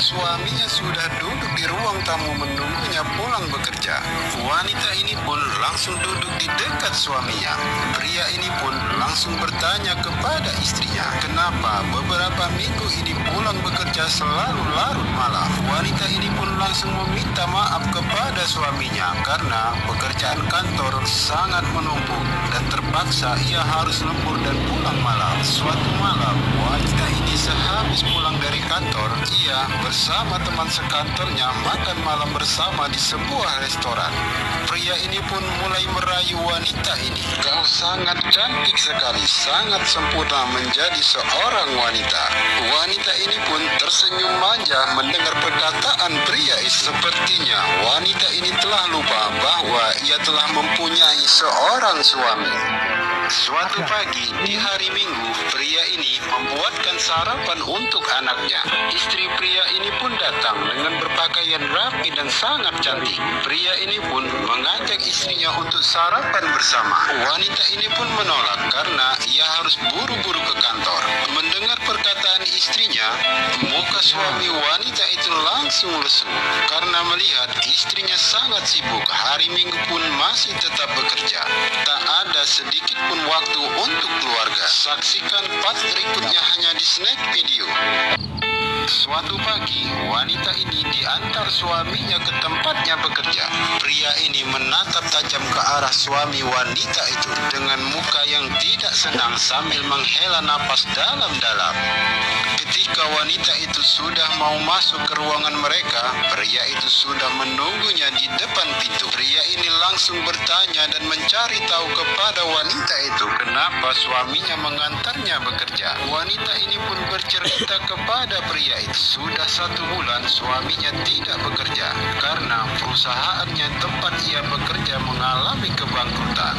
suaminya sudah duduk di ruang tamu menunggunya pulang bekerja. Wanita ini pun langsung duduk di dekat suaminya. Pria ini pun langsung bertanya kepada istrinya, kenapa beberapa minggu ini pulang bekerja selalu larut malam. Wanita ini pun langsung meminta maaf kepada suaminya karena pekerjaan kantor sangat menumpuk dan terpaksa ia harus lembur dan pulang malam. Suatu malam, wanita ini sehabis pulang dari kantor, ia bersama teman sekantornya makan malam bersama di sebuah restoran. Pria ini pun mulai merayu wanita ini. Kau sangat cantik sekali, sangat sempurna menjadi seorang wanita. Wanita ini pun tersenyum manja mendengar perkataan pria itu. Sepertinya wanita ini telah lupa bahwa ia telah mempunyai seorang suami. Suatu pagi di hari Minggu, pria ini membuatkan sarapan untuk anaknya. Istri pria ini pun datang dengan berpakaian rapi dan sangat cantik. Pria ini pun mengajak istrinya untuk sarapan bersama. Wanita ini pun menolak karena ia harus buru-buru ke kantor. Mendengar perkataan istrinya, muka suami wanita itu langsung lesu karena melihat istrinya sangat sibuk. Hari Minggu pun masih tetap bekerja. Tak ada sedikit pun waktu untuk keluarga. Saksikan part berikutnya hanya di Snack Video. Suatu pagi, wanita ini diantar suaminya ke tempatnya bekerja. Pria ini menatap tajam ke arah suami wanita itu dengan muka yang tidak senang sambil menghela napas dalam-dalam. Ketika wanita itu sudah mau masuk ke ruangan mereka, pria itu sudah menunggunya di depan pintu. Pria ini langsung bertanya dan mencari tahu kepada wanita itu kenapa suaminya mengantarnya bekerja. Wanita ini pun bercerita kepada pria itu sudah 1 bulan suaminya tidak bekerja karena perusahaannya tempat ia bekerja mengalami kebangkrutan.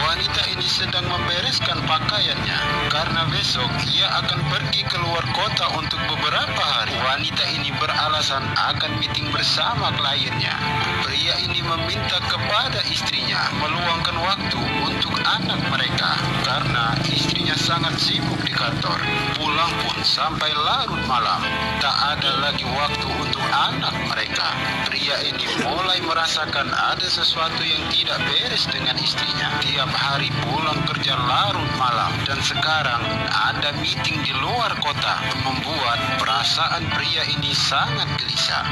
Wanita ini sedang membereskan pakaiannya karena besok ia akan pergi keluar kota untuk beberapa hari. Wanita ini beralasan akan meeting bersama kliennya. Pria ini meminta kepada istrinya meluangkan waktu untuk anak mereka karena istrinya sangat sibuk di kantor. Pulang pun sampai larut malam. Tak ada lagi waktu untuk anak mereka. Pria ini mulai merasakan ada sesuatu yang tidak beres dengan istrinya. Tiap hari pulang kerja larut malam dan sekarang ada meeting di luar kota membuat perasaan pria ini sangat gelisah.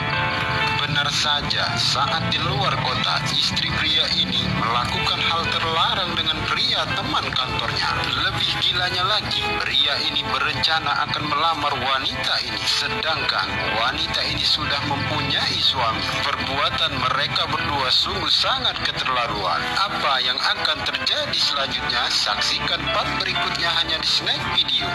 Benar saja, saat di luar kota, istri pria ini melakukan hal terlarang dengan pria teman kantornya. Lebih gilanya lagi, pria ini berencana akan melamar wanita ini, sedangkan wanita ini sudah mempunyai suami. Perbuatan mereka berdua sungguh sangat keterlaluan. Apa yang akan terjadi selanjutnya? Saksikan part berikutnya hanya di Snack Video.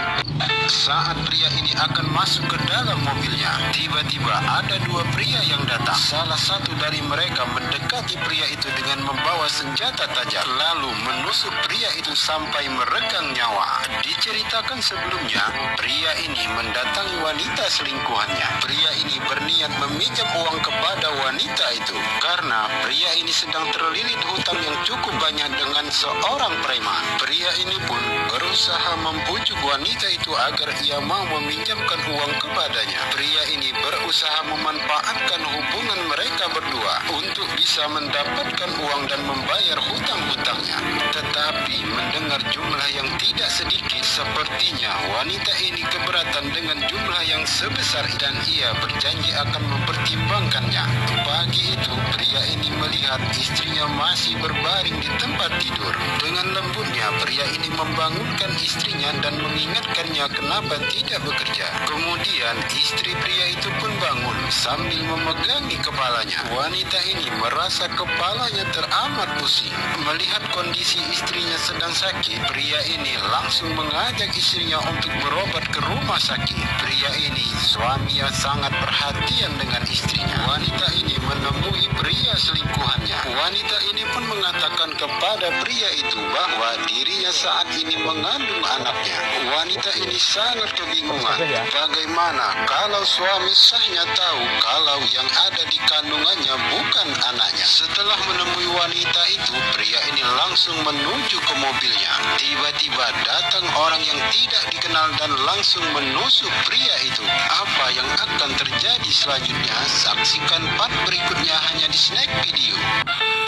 Saat pria ini akan masuk ke dalam mobilnya, tiba-tiba ada 2 pria yang datang. Salah satu dari mereka mendekati pria itu dengan membawa senjata tajam, lalu menusuk pria itu sampai meregang nyawa. Diceritakan sebelumnya, pria ini mendatangi wanita selingkuhannya. Pria ini berniat meminjam uang kepada wanita itu karena pria ini sedang terlilit hutang yang cukup banyak dengan seorang preman. Pria ini pun berusaha membujuk wanita itu agar ia mau meminjamkan uang kepadanya. Pria ini berusaha memanfaatkan hubungan mereka berdua untuk bisa mendapatkan uang dan membayar hutang-hutangnya. Tetapi mendengar jumlah yang tidak sedikit, sepertinya wanita ini keberatan dengan jumlah yang sebesar dan ia berjanji akan mempertimbangkannya. Pagi itu, pria ini melihat istrinya masih berbaring di tempat tidur. Dengan lembutnya, pria ini membangunkan istrinya dan mengingatkannya kenapa tidak bekerja. Kemudian, istri pria itu pun bangun sambil memegangi kepalanya. Wanita ini merasa kepalanya teramat pusing. Melihat kondisi istrinya sedang sakit, pria ini langsung mengajak istrinya untuk berobat ke rumah sakit. Pria ini suami yang sangat perhatian dengan istrinya. Wanita ini menemui pria selingkuhannya. Wanita ini pun mengatakan kepada pria itu bahwa dirinya saat ini mengandung anaknya. Wanita ini sangat kebingungan. Bagaimana kalau suami sahnya tahu kalau yang ada di kandungannya bukan anaknya? Setelah menemui wanita itu, pria ini langsung menuju ke mobilnya. Tiba-tiba datang orang yang tidak dikenal dan langsung menusuk pria itu. Apa yang akan terjadi selanjutnya? Saksikan part berikutnya hanya di Snack Video.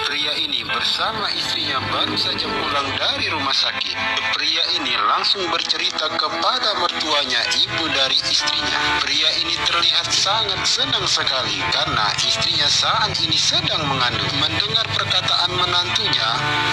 Pria ini bersama istrinya baru saja pulang dari rumah sakit. Pria ini langsung bercerita kepada mertuanya, ibu dari istrinya. Pria ini terlihat sangat senang sekali karena istrinya saat ini sedang mengandung. Mendengar perkataan menantunya,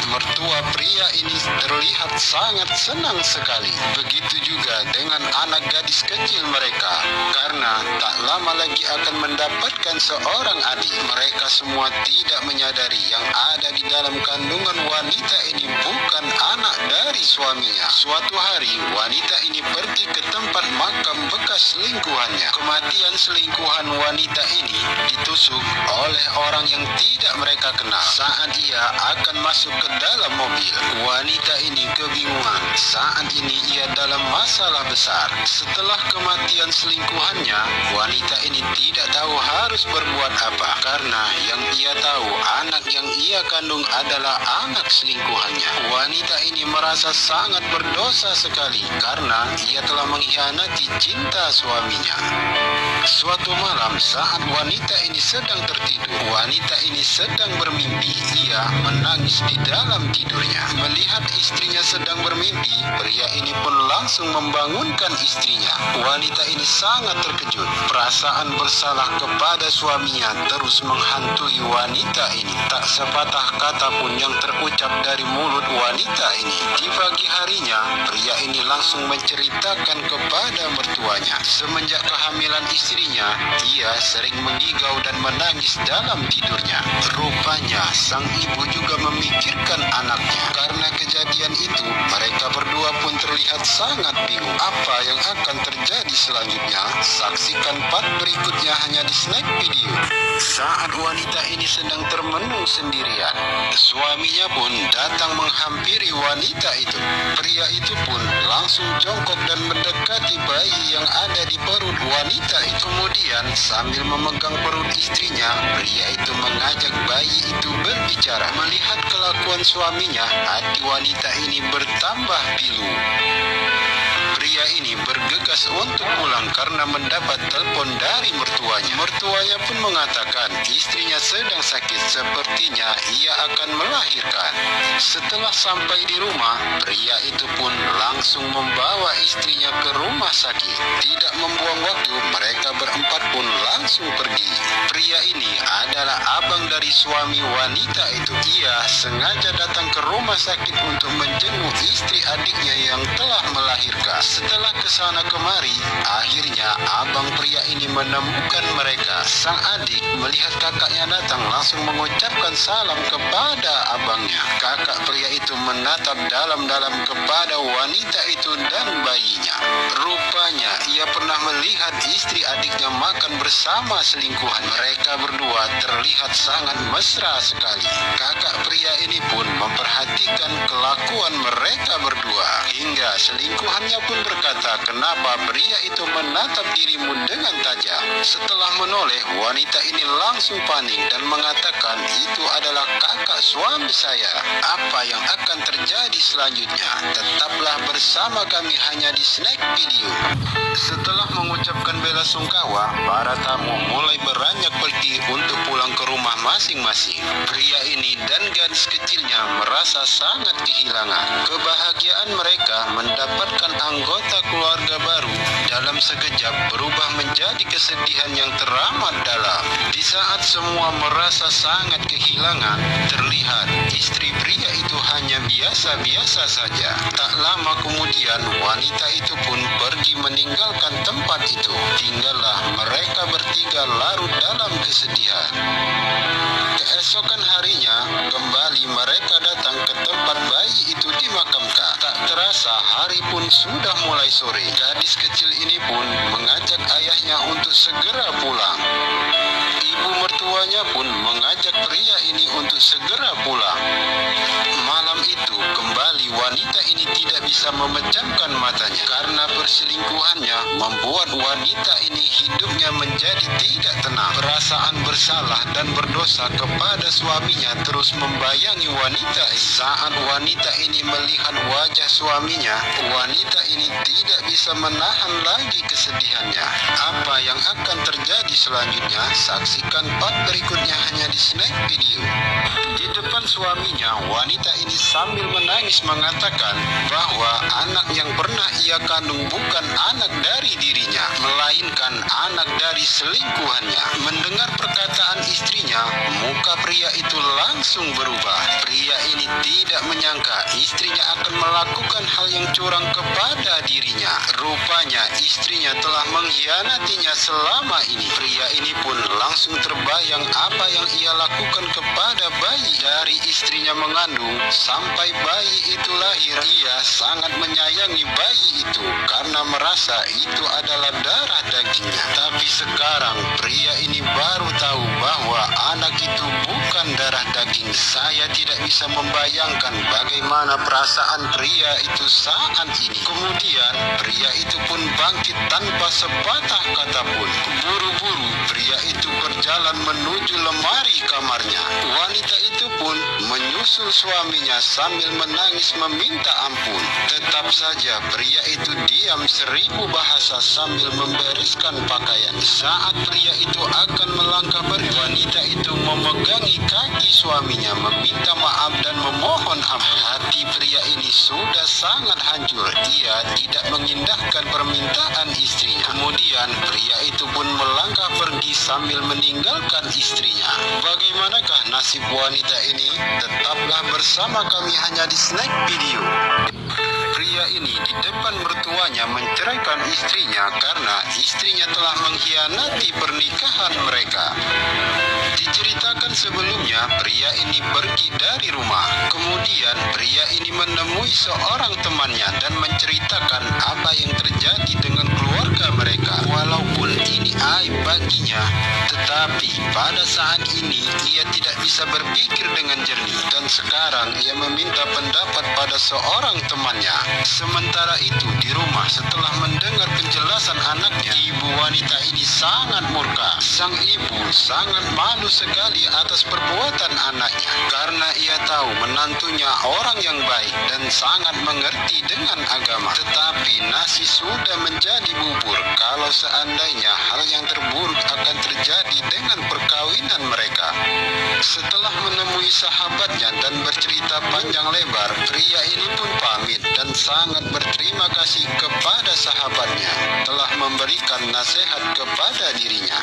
mertua pria ini terlihat sangat senang sekali. Begitu juga dengan anak gadis kecil mereka, karena tak lama lagi akan mendapatkan seorang adik. Mereka semua tidak menyadari yang ada di dalam kandungan wanita ini bukan anak dari suaminya. Suatu hari wanita ini pergi ke tempat makam bekas selingkuhannya. Kematian selingkuhan wanita ini ditusuk oleh orang yang tidak mereka kenal. Saat ia akan masuk ke dalam mobil, wanita ini kebingungan. Saat ini ia dalam masalah besar. Setelah kematian selingkuhannya, wanita ini tidak tahu harus berbuat apa, karena yang ia tahu anak yang ia kandung adalah anak selingkuhannya. Wanita ini merasa sangat berdosa sekali karena ia telah mengkhianati cinta suaminya. Suatu malam saat wanita ini sedang tertidur, wanita ini sedang bermimpi. Ia menangis di dalam tidurnya. Melihat istrinya sedang bermimpi, pria ini pun langsung membangunkan istrinya. Wanita ini sangat terkejut. Perasaan bersalah kepada suaminya terus menghantui wanita ini. Tak sepatah kata pun yang terucap dari mulut wanita ini. Di pagi harinya, pria ini langsung menceritakan kepada mertuanya. Semenjak kehamilan istrinya, ia sering mengigau dan menangis dalam tidurnya. Rupanya, sang ibu juga memikirkan anaknya. Karena kejadian itu, mereka berdua pun terlihat sangat bingung. Apa yang akan terjadi selanjutnya? Saksikan part berikutnya hanya di Snack Video. Saat wanita ini sedang termenung sendirian, suaminya pun datang menghampiri wanita itu. Pria itu pun langsung jongkok dan mendekati bayi yang ada di perut wanita itu. Kemudian sambil memegang perut istrinya, pria itu mengajak bayi itu berbicara. Melihat kelakuan suaminya, hati wanita ini bertambah pilu. Pria ini bergegas untuk pulang karena mendapat telepon dari mertuanya. Mertuanya pun mengatakan istrinya sedang sakit, sepertinya ia akan melahirkan. Setelah sampai di rumah, pria itu pun langsung membawa istrinya ke rumah sakit. Tidak membuang waktu, mereka berempat pun langsung pergi. Pria ini adalah abang dari suami wanita itu. Ia sengaja datang ke rumah sakit untuk menjenguk istri adiknya yang telah melahirkan. Setelah kesana kemari, akhirnya abang pria ini menemukan mereka. Sang adik melihat kakaknya datang langsung mengucapkan salam kepada abangnya. Kakak pria itu menatap dalam-dalam kepada wanita itu dan bayinya. Rupanya ia pernah melihat istri adiknya makan bersama selingkuhan. Mereka berdua terlihat sangat mesra sekali. Kakak pria ini pun memperhatikan kelakuan mereka berdua. Hingga selingkuhannya pun berkata, kenapa pria itu menatap dirimu dengan tajam? Setelah menoleh, wanita ini langsung panik dan mengatakan itu adalah kakak suami saya. Apa yang akan terjadi selanjutnya? Tetaplah bersama kami hanya di Snack Video. Setelah mengucapkan bela sungkawa, para tamu mulai beranjak pergi untuk pulang ke rumah masing-masing. Pria ini dan gadis kecilnya merasa sangat kehilangan. Kebahagiaan mereka mendapatkan anggota keluarga baru dalam sekejap berubah menjadi kesedihan yang teramat dalam. Di saat semua merasa sangat kehilangan, terlihat istri pria itu hanya biasa-biasa saja. Tak lama kemudian, wanita itu pun pergi meninggalkan tempat itu. Tinggallah mereka bertiga larut dalam kesedihan. Keesokan harinya, kembali mereka datang ke tempat bayi itu dimakamkan. Tak terasa hari pun sudah mulai sore. Gadis kecil ini pun mengajak ayahnya untuk segera pulang. Ibu mertuanya pun mengajak pria ini untuk segera pulang. Malam itu kembali wanita ini tidak bisa memejamkan matanya. Karena perselingkuhannya membuat wanita ini hidupnya menjadi tidak tenang. Perasaan bersalah dan berdosa kepada suaminya terus membayangi wanita ini. Saat wanita ini melihat wajah suaminya, wanita ini tidak bisa menahan lagi kesedihannya. Apa yang akan terjadi selanjutnya? Saksikan part berikutnya hanya di Snack Video. Di depan suaminya, wanita ini sambil menangis mengatakan bahwa anak yang pernah ia kandung bukan anak dari dirinya, melainkan anak dari selingkuhannya. Mendengar perkataan istrinya, muka pria itu langsung berubah. Pria ini tidak menyangka istrinya akan melakukan hal yang curang kepada dirinya. Rupanya istrinya telah mengkhianatinya selama ini. Pria ini pun langsung terbayang apa yang ia lakukan kepada bayi dari istrinya mengandung sampai bayi itu lahir. Ia sangat menyayangi bayi itu karena merasa itu adalah darah dagingnya. Tapi sekarang pria ini baru tahu bahwa anak itu bukan darah daging. Saya tidak bisa membayangkan bagaimana perasaan pria itu saat ini. Kemudian pria itu pun bangkit tanpa sepatah kata pun. Buru-buru pria itu berjalan menuju lemari kamarnya. Wanita itu pun menyusul suaminya sambil menangis meminta ampun. Tetap saja pria itu diam 1000 bahasa sambil membereskan pakaian. Saat pria itu akan melangkah pergi, wanita itu memegangi kaki suaminya meminta maaf dan memohon ampun. Hati pria ini sudah sangat hancur. Ia tidak mengindahkan permintaan istrinya. Kemudian pria itu pun melangkah pergi sambil meninggalkan istrinya. Bagaimanakah nasib wanita ini? Tetaplah bersama kami hanya di Snack Video. Pria ini di depan mertuanya menceraikan istrinya karena istrinya telah mengkhianati pernikahan mereka. Diceritakan sebelumnya, pria ini pergi dari rumah. Kemudian pria ini menemui seorang temannya dan menceritakan apa yang terjadi dengan keluarga mereka. Walaupun ini aib baginya, tetapi pada saat ini ia tidak bisa berpikir dengan jernih. Dan sekarang ia meminta pendapat pada seorang temannya. Sementara itu di rumah, setelah mendengar penjelasan anaknya, ibu wanita ini sangat murka. Sang ibu sangat malu sekali atas perbuatan anaknya karena ia tahu menantunya orang yang baik dan sangat mengerti dengan agama. Tetapi nasi sudah menjadi bubur kalau seandainya hal yang terburuk akan terjadi dengan perkawinan mereka. Setelah menemui sahabatnya dan bercerita panjang lebar, pria ini pun pamit dan sangat berterima kasih kepada sahabatnya telah memberikan nasihat kepada dirinya.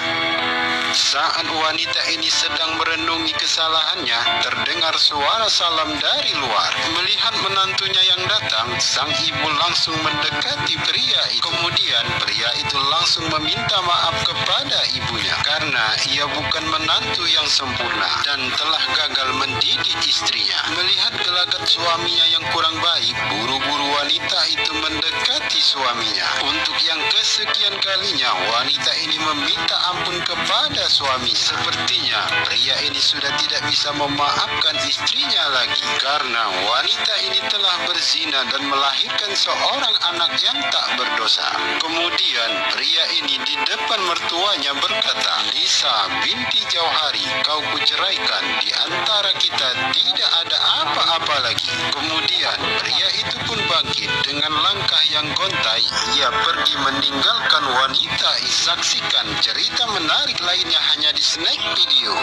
Saat wanita ini sedang merenungi kesalahannya, terdengar suara salam dari luar. Melihat menantunya yang datang, sang ibu langsung mendekati pria itu. Kemudian pria itu langsung meminta maaf kepada ibunya karena ia bukan menantu yang sempurna dan telah gagal mendidik istrinya. Melihat gelagat suaminya yang kurang baik, buru-buru wanita itu mendekati suaminya. Untuk yang kesekian kalinya, wanita ini meminta ampun kepada suami. Sepertinya pria ini sudah tidak bisa memaafkan istrinya lagi karena wanita ini telah berzina dan melahirkan seorang anak yang tak berdosa. Kemudian pria ini di depan mertuanya berkata, "Lisa binti Jauhari, kau kuceraikan. Di antara kita tidak ada apa-apa lagi." Kemudian pria itu pun bangkit dengan langkah yang gontai. Ia pergi meninggalkan wanita. Saksikan cerita menarik lainnya hanya di Snack Video.